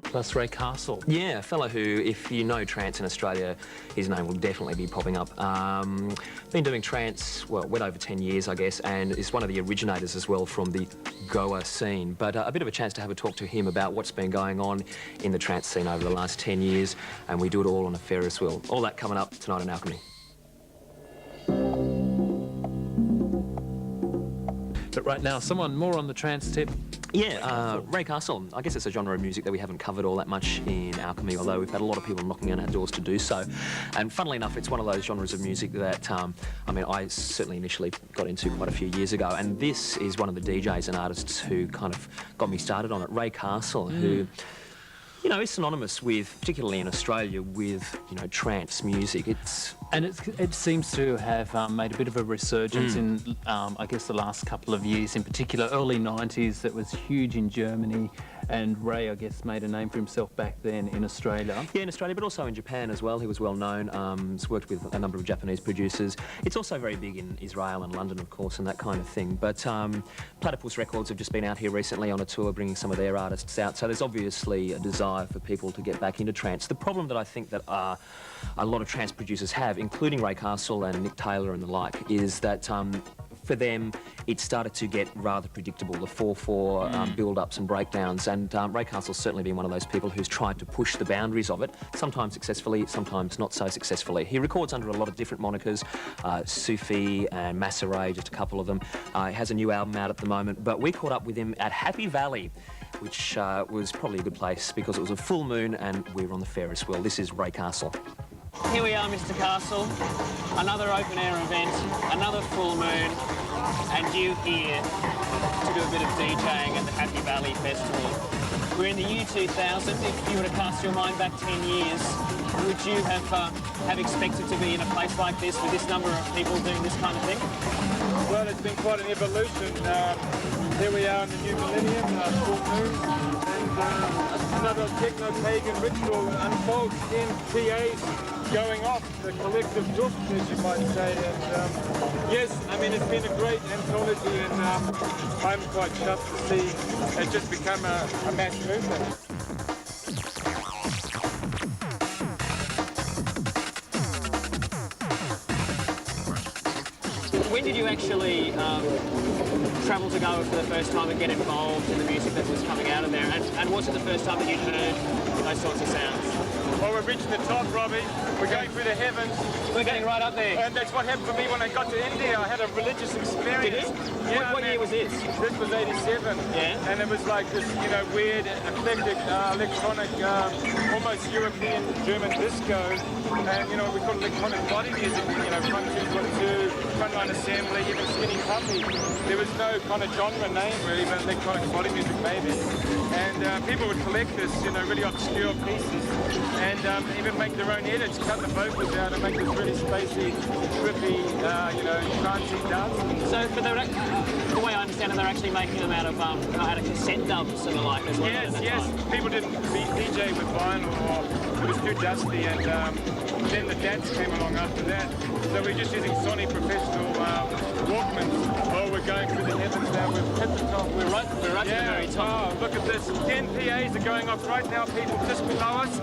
Plus Ray Castle. Yeah, a fellow who, if you know trance in Australia, his name will definitely be popping up. Been doing trance, well over 10 years, I guess, and is one of the originators as well from the Goa scene. But a bit of a chance to have a talk to him about what's been going on in the trance scene over the last 10 years, and we do it all on a Ferris wheel. All that coming up tonight on Alchemy. But right now, someone more on the trance tip. Yeah, Ray Castle. I guess it's a genre of music that we haven't covered all that much in Alchemy, although we've had a lot of people knocking on our doors to do so. And funnily enough, it's one of those genres of music that, I mean, I certainly initially got into quite a few years ago. And this is one of the DJs and artists who kind of got me started on it. Ray Castle, who, you know, is synonymous with, particularly in Australia, with, you know, trance music. And it seems to have made a bit of a resurgence in, I guess, the last couple of years, in particular, early 90s. That was huge in Germany, and Ray, I guess, made a name for himself back then in Australia. Yeah, in Australia, but also in Japan as well. He was well known. He's worked with a number of Japanese producers. It's also very big in Israel and London, of course, and that kind of thing. But Platypus Records have just been out here recently on a tour, bringing some of their artists out. So there's obviously a desire for people to get back into trance. The problem that I think that a lot of trance producers have, including Ray Castle and Nick Taylor and the like, is that for them it started to get rather predictable, the 4/4 build-ups and breakdowns, and Ray Castle's certainly been one of those people who's tried to push the boundaries of it, sometimes successfully, sometimes not so successfully. He records under a lot of different monikers, Sufi and Masseray, just a couple of them. He has a new album out at the moment, but we caught up with him at Happy Valley, which was probably a good place because it was a full moon and we were on the Ferris wheel. This is Ray Castle. Here we are, Mr. Castle, another open-air event, another full moon, and you here to do a bit of DJing at the Happy Valley Festival. We're in the year 2000. If you were to cast your mind back 10 years, would you have expected to be in a place like this with this number of people doing this kind of thing? Well, it's been quite an evolution. Here we are in the new millennium, full moon, and another techno-pagan ritual unfolds in TAs going off, the collective Doof, as you might say. And yes, I mean, it's been a great anthology, and I'm quite chuffed to see it just become a mass movement. When did you actually travel to Goa for the first time and get involved in the music that was coming out of there? And was it the first time that you'd heard those sorts of sounds? Well, we're reaching the top, Robbie. We're going through the heavens. We're getting right up there. And that's what happened for me when I got to India. I had a religious experience. Did you? Yeah, what year was this? This was 87. Yeah. And it was like this, you know, weird, eclectic, electronic, almost European German disco. And, you know, we call it electronic body music, you know, front two, frontline assembly, even Skinny Puppy. There was no kind of genre name really, but electronic body music maybe. And people would collect this, you know, really obscure pieces, and even make their own edits, cut the vocals out and make this really spacey, trippy, you know, trancey dance. So, but the way I understand it, they're actually making them out of cassette dubs and the like as well. Yes. People didn't DJ with vinyl, or it was too dusty, and then the dance came along after that. So we're just using Sony professional Walkmans. Oh, we're going through the heavens now. We've hit the top. We're right to the very top. Oh, look at this. 10 PAs are going off right now, people just below us.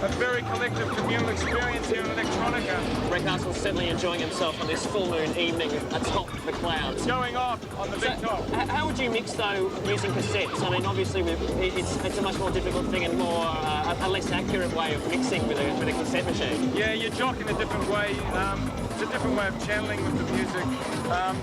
A very collective communal experience here in Electronica. Ray Castle's certainly enjoying himself on this full moon evening atop the clouds. It's going off on the big top. How would you mix, though, using cassettes? I mean, obviously, it's a much more difficult thing and more a less accurate way of mixing with a cassette machine. Yeah, you're jocking a different way. It's a different way of channeling with the music.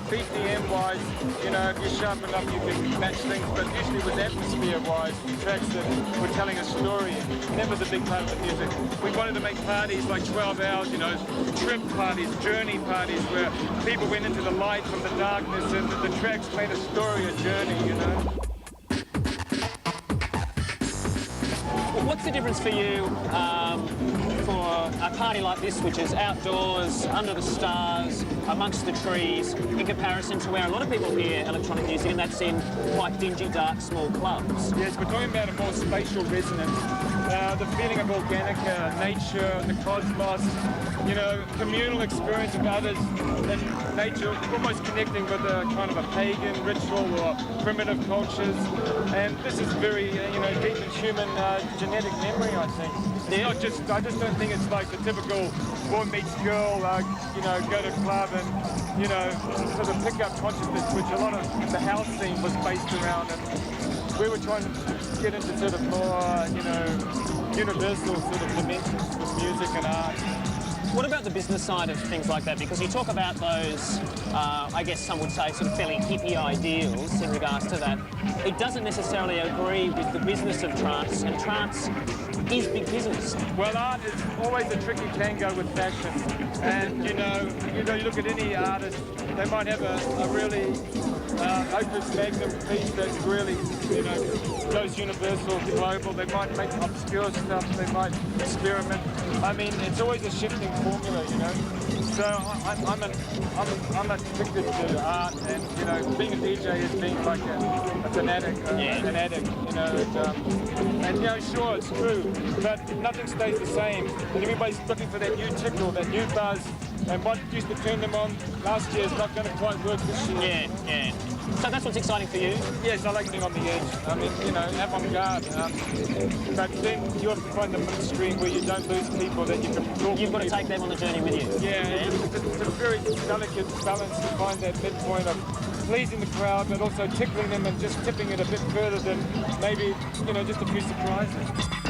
BPM-wise, you know, if you're sharp enough, you can match things, but usually with atmosphere-wise, tracks that were telling a story, that was a big part of the music. We wanted to make parties like 12 hours, you know, trip parties, journey parties, where people went into the light from the darkness, and the tracks made a story, a journey, you know. What's the difference for you for a party like this, which is outdoors, under the stars, amongst the trees, in comparison to where a lot of people hear electronic music, and that's in quite dingy, dark, small clubs? Yes, we're talking about a more spatial resonance. the feeling of organic nature, the cosmos, you know, communal experience with others in nature, almost connecting with a kind of a pagan ritual or primitive cultures. And this is very, you know, deep in human genetic memory, I think. It's not just, I just don't think it's like the typical boy meets girl, you know, go to a club and, you know, sort of pick up consciousness, which a lot of the house scene was based around. And we were trying to get into sort of more, you know, universal sort of dimensions with music and art. What about the business side of things like that? Because you talk about those, I guess some would say, sort of fairly hippie ideals in regards to that. It doesn't necessarily agree with the business of trance, and trance is big business. Well, art is always a tricky tango with fashion. And, you know, you look at any artist, they might have a really opus magnum piece that's really, you know, goes universal, global. They might make obscure stuff, they might experiment. I mean, it's always a shifting formula, you know. So I'm addicted to art, and you know, being a DJ is being like a fanatic, an addict, you know. And you know, sure, it's true, but nothing stays the same. And everybody's looking for that new tickle, that new buzz. And what used to turn them on last year is not going to quite work this year. Yeah, yeah. So that's what's exciting for you? Yes, I like being on the edge. I mean, you know, avant-garde. But then you have to find the midstream where you don't lose people that you can talk to. You've got to take them on the journey with you. Yeah, it's a very delicate balance to find that midpoint of pleasing the crowd, but also tickling them and just tipping it a bit further than maybe, you know, just a few surprises.